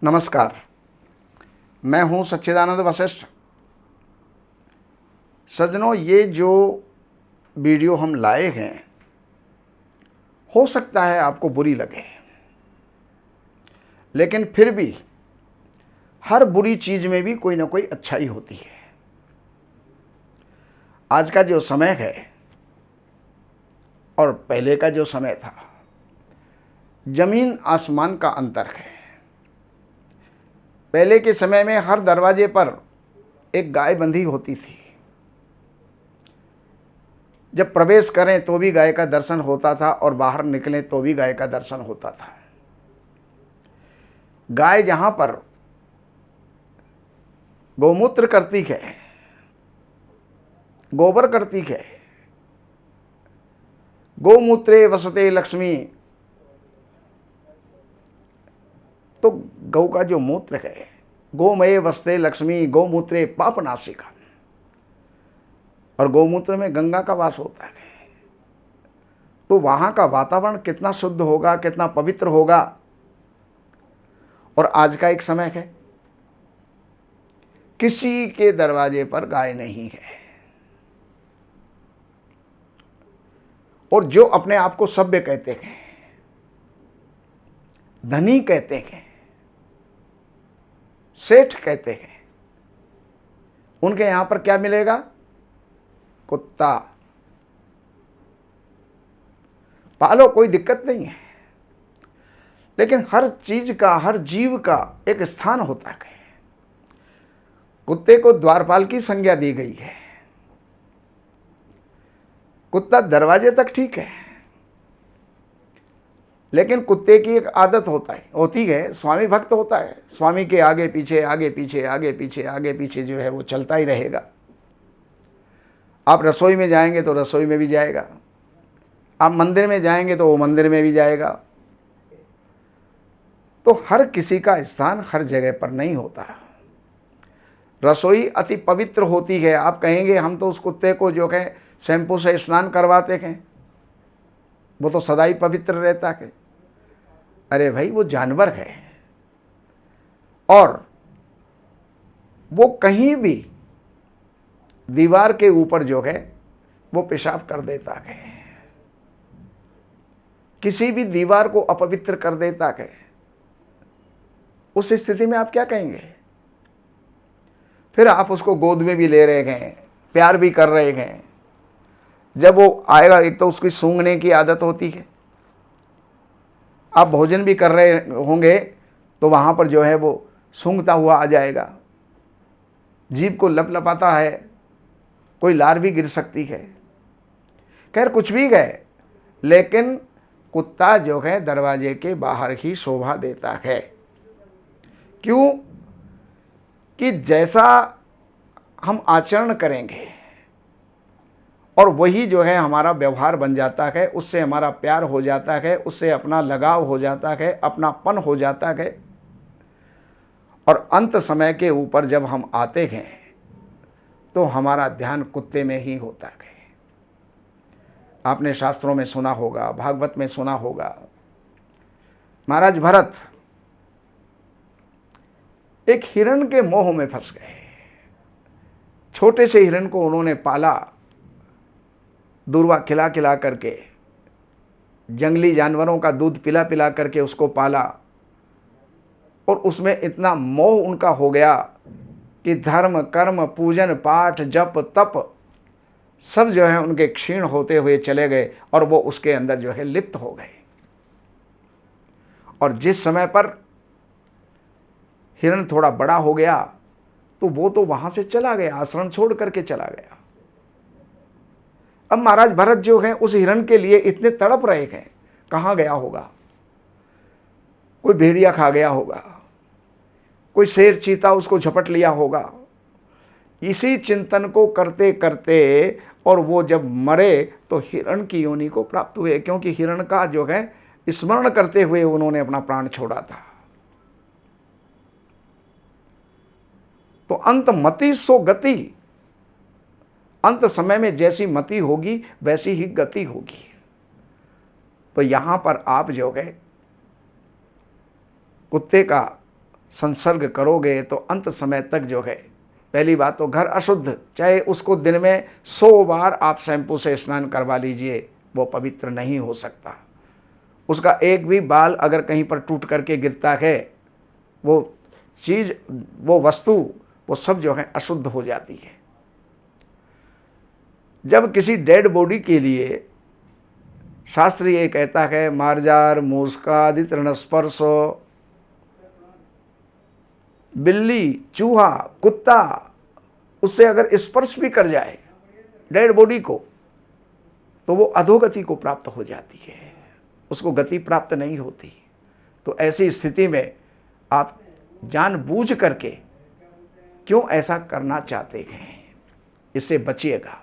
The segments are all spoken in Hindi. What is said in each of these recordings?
नमस्कार, मैं हूं सच्चिदानंद वशिष्ठ। सज्जनों, ये जो वीडियो हम लाए हैं, हो सकता है आपको बुरी लगे, लेकिन फिर भी हर बुरी चीज़ में भी कोई ना कोई अच्छाई होती है। आज का जो समय है और पहले का जो समय था, जमीन आसमान का अंतर है। पहले के समय में हर दरवाजे पर एक गाय बंधी होती थी। जब प्रवेश करें तो भी गाय का दर्शन होता था और बाहर निकलें तो भी गाय का दर्शन होता था। गाय जहां पर गौमूत्र करती है, गोबर करती है, गौमूत्रे वसते लक्ष्मी, तो गौ का जो मूत्र है, गोमये वसते लक्ष्मी गौमूत्रे पापनाशिका, और गौमूत्र में गंगा का वास होता है। तो वहां का वातावरण कितना शुद्ध होगा, कितना पवित्र होगा। और आज का एक समय है, किसी के दरवाजे पर गाय नहीं है। और जो अपने आप को सभ्य कहते हैं, धनी कहते हैं, सेठ कहते हैं, उनके यहां पर क्या मिलेगा? कुत्ता। पालो, कोई दिक्कत नहीं है, लेकिन हर चीज का, हर जीव का एक स्थान होता है। कुत्ते को द्वारपाल की संज्ञा दी गई है। कुत्ता दरवाजे तक ठीक है, लेकिन कुत्ते की एक आदत होती है, स्वामी भक्त होता है। स्वामी के आगे पीछे, आगे पीछे, आगे पीछे, आगे पीछे जो है वो चलता ही रहेगा। आप रसोई में जाएंगे तो रसोई में भी जाएगा, आप मंदिर में जाएंगे तो वो मंदिर में भी जाएगा। तो हर किसी का स्थान हर जगह पर नहीं होता। रसोई अति पवित्र होती है। आप कहेंगे हम तो उस कुत्ते को जो है शैम्पू से स्नान करवाते हैं, वो तो सदा ही पवित्र रहता है। अरे भाई, वो जानवर है और वो कहीं भी दीवार के ऊपर जो है वो पेशाब कर देता है, किसी भी दीवार को अपवित्र कर देता है। उस स्थिति में आप क्या कहेंगे? फिर आप उसको गोद में भी ले रहे हैं, प्यार भी कर रहे हैं। जब वो आएगा, एक तो उसकी सूंघने की आदत होती है। आप भोजन भी कर रहे होंगे तो वहाँ पर जो है वो सूंघता हुआ आ जाएगा, जीभ को लपलपाता है, कोई लार भी गिर सकती है। खैर, कुछ भी है, लेकिन कुत्ता जो है दरवाजे के बाहर ही शोभा देता है। क्यों? कि जैसा हम आचरण करेंगे और वही जो है हमारा व्यवहार बन जाता है, उससे हमारा प्यार हो जाता है, उससे अपना लगाव हो जाता है, अपनापन हो जाता है। और अंत समय के ऊपर जब हम आते हैं तो हमारा ध्यान कुत्ते में ही होता है। आपने शास्त्रों में सुना होगा, भागवत में सुना होगा, महाराज भरत एक हिरण के मोह में फंस गए। छोटे से हिरण को उन्होंने पाला, दूर्वा खिला खिला करके, जंगली जानवरों का दूध पिला पिला करके उसको पाला। और उसमें इतना मोह उनका हो गया कि धर्म, कर्म, पूजन, पाठ, जप, तप सब जो है उनके क्षीण होते हुए चले गए और वो उसके अंदर जो है लिप्त हो गए। और जिस समय पर हिरण थोड़ा बड़ा हो गया तो वो तो वहां से चला गया, आश्रम छोड़ करके चला गया। अब महाराज भरत जो है उस हिरण के लिए इतने तड़प रहे हैं, कहां गया होगा? कोई भेड़िया खा गया होगा, कोई शेर चीता उसको झपट लिया होगा। इसी चिंतन को करते करते और वो जब मरे तो हिरण की योनि को प्राप्त हुए, क्योंकि हिरण का जो है स्मरण करते हुए उन्होंने अपना प्राण छोड़ा था। तो अंत मति सो गति, अंत समय में जैसी मति होगी वैसी ही गति होगी। तो यहां पर आप जो है कुत्ते का संसर्ग करोगे तो अंत समय तक जो है, पहली बात तो घर अशुद्ध, चाहे उसको दिन में 100 बार आप शैम्पू से स्नान करवा लीजिए, वो पवित्र नहीं हो सकता। उसका एक भी बाल अगर कहीं पर टूट करके गिरता है, वो चीज़, वो वस्तु, वो सब जो है अशुद्ध हो जाती है। जब किसी डेड बॉडी के लिए शास्त्र ये कहता है मार्जार मूषकादि तृणस्पर्शो, बिल्ली, चूहा, कुत्ता, उससे अगर स्पर्श भी कर जाए डेड बॉडी को तो वो अधोगति को प्राप्त हो जाती है, उसको गति प्राप्त नहीं होती। तो ऐसी स्थिति में आप जानबूझ करके क्यों ऐसा करना चाहते हैं, इससे बचिएगा।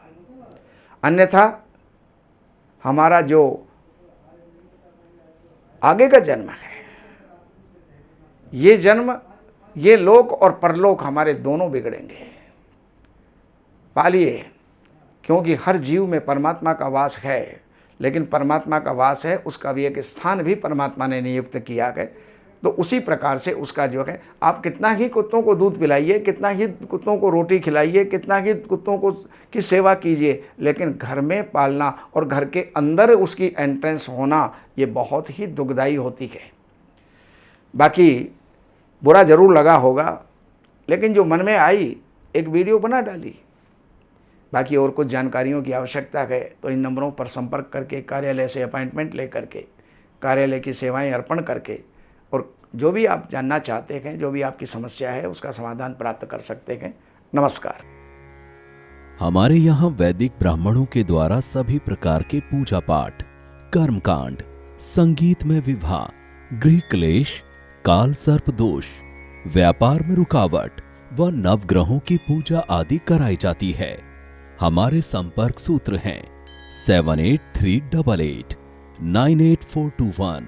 अन्यथा हमारा जो आगे का जन्म है, ये जन्म, ये लोक और परलोक हमारे दोनों बिगड़ेंगे। पालिए, क्योंकि हर जीव में परमात्मा का वास है, लेकिन परमात्मा का वास है, उसका भी एक स्थान भी परमात्मा ने नियुक्त किया है। तो उसी प्रकार से उसका जो है, आप कितना ही कुत्तों को दूध पिलाइए, कितना ही कुत्तों को रोटी खिलाइए, कितना ही कुत्तों को की सेवा कीजिए, लेकिन घर में पालना और घर के अंदर उसकी एंट्रेंस होना, ये बहुत ही दुखदाई होती है। बाकी बुरा ज़रूर लगा होगा, लेकिन जो मन में आई एक वीडियो बना डाली। बाकी और कुछ जानकारियों की आवश्यकता है तो इन नंबरों पर संपर्क करके, कार्यालय से अपॉइंटमेंट ले करके, कार्यालय की सेवाएं अर्पण करके, और जो भी आप जानना चाहते हैं, जो भी आपकी समस्या है, उसका समाधान प्राप्त कर सकते हैं। नमस्कार। हमारे यहाँ वैदिक ब्राह्मणों के द्वारा सभी प्रकार के पूजा पाठ, कर्मकांड, संगीत में विवाह, गृह क्लेश, काल सर्प दोष, व्यापार में रुकावट व नवग्रहों की पूजा आदि कराई जाती है। हमारे संपर्क सूत्र हैं 7838898421।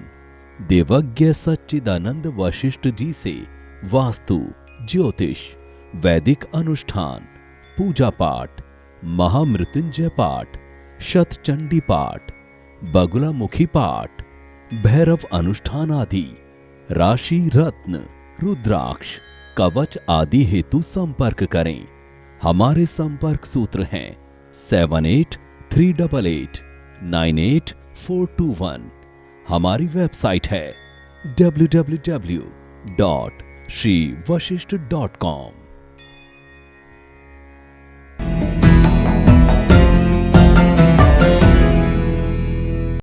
देवज्ञ सच्चिदानंद वशिष्ठ जी से वास्तु, ज्योतिष, वैदिक अनुष्ठान, पूजा पाठ, महामृत्युंजय पाठ, शतचंडी पाठ, बगुलामुखी पाठ, भैरव अनुष्ठान आदि, राशि रत्न, रुद्राक्ष, कवच आदि हेतु संपर्क करें। हमारे संपर्क सूत्र हैं 7838898421। हमारी वेबसाइट है www.shrivashishth.com।